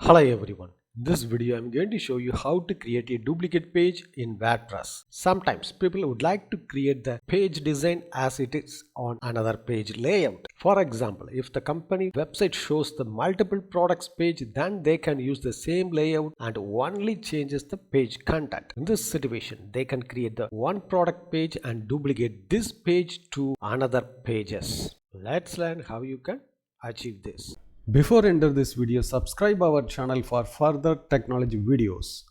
Hello everyone. In this video I'm going to show you how to create a duplicate page in WordPress. Sometimes people would like to create the page design as it is on another page layout. For example, if the company website shows the multiple products page, then they can use the same layout and only changes the page content. In this situation, they can create the one product page and duplicate this page to another pages. Let's learn how you can achieve this. Before enter this video, subscribe our channel for further technology videos.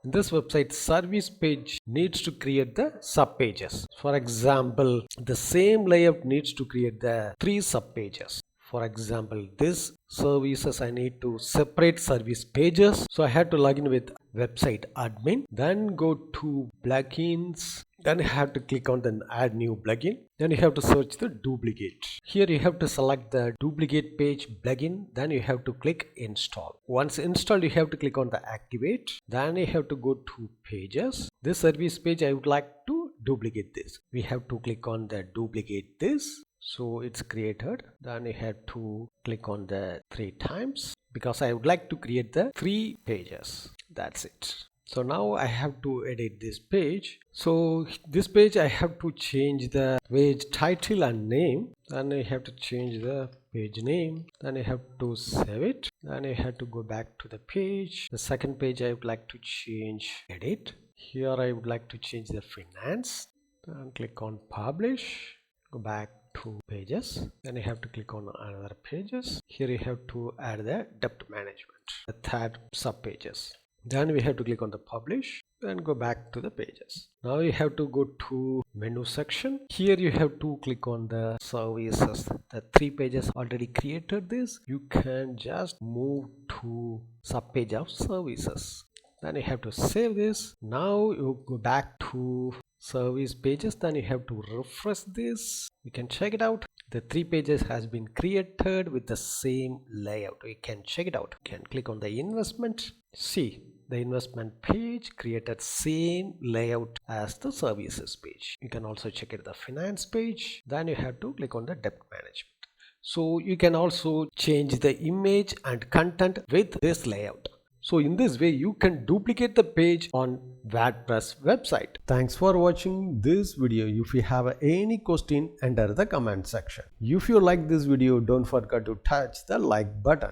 In this website, service page needs to create the sub pages. For example, the same layout needs to create the 3 sub pages. For example, this services I need to separate service pages. So I have to log in with website admin, then go to plugins. Then you have to click on the add new plugin. Then you have to search the duplicate. Here you have to select the duplicate page plugin. Then you have to click install. Once installed, you have to click on the activate. Then you have to go to pages. This service page I would like to duplicate this. We have to click on the duplicate this. So it's created. Then you have to click on the 3 times because I would like to create the 3 pages. That's it. So now I have to edit this page. So this page I have to change the page title and name. Then I have to change the page name. Then I have to save it. Then I have to go back to the page. The second page I would like to change edit. Here I would like to change the finance. Then click on publish. Go back to pages. Then I have to click on another pages. Here you have to add the debt management, the third sub pages. Then we have to click on the publish and go back to the pages. Now you have to go to menu section. Here you have to click on the services. The 3 pages already created this. You can just move to sub page of services. Then you have to save this. Now you go back to service pages. Then you have to refresh this. You can check it out. The 3 pages has been created with the same layout. You can check it out. You can click on the investment. See, the investment page created same layout as the services page. You can also check it the finance page. Then you have to click on the debt management. So you can also change the image and content with this layout. So in this way you can duplicate the page on WordPress website. Thanks for watching this video. If you have any question, enter the comment section. If you like this video, don't forget to touch the like button.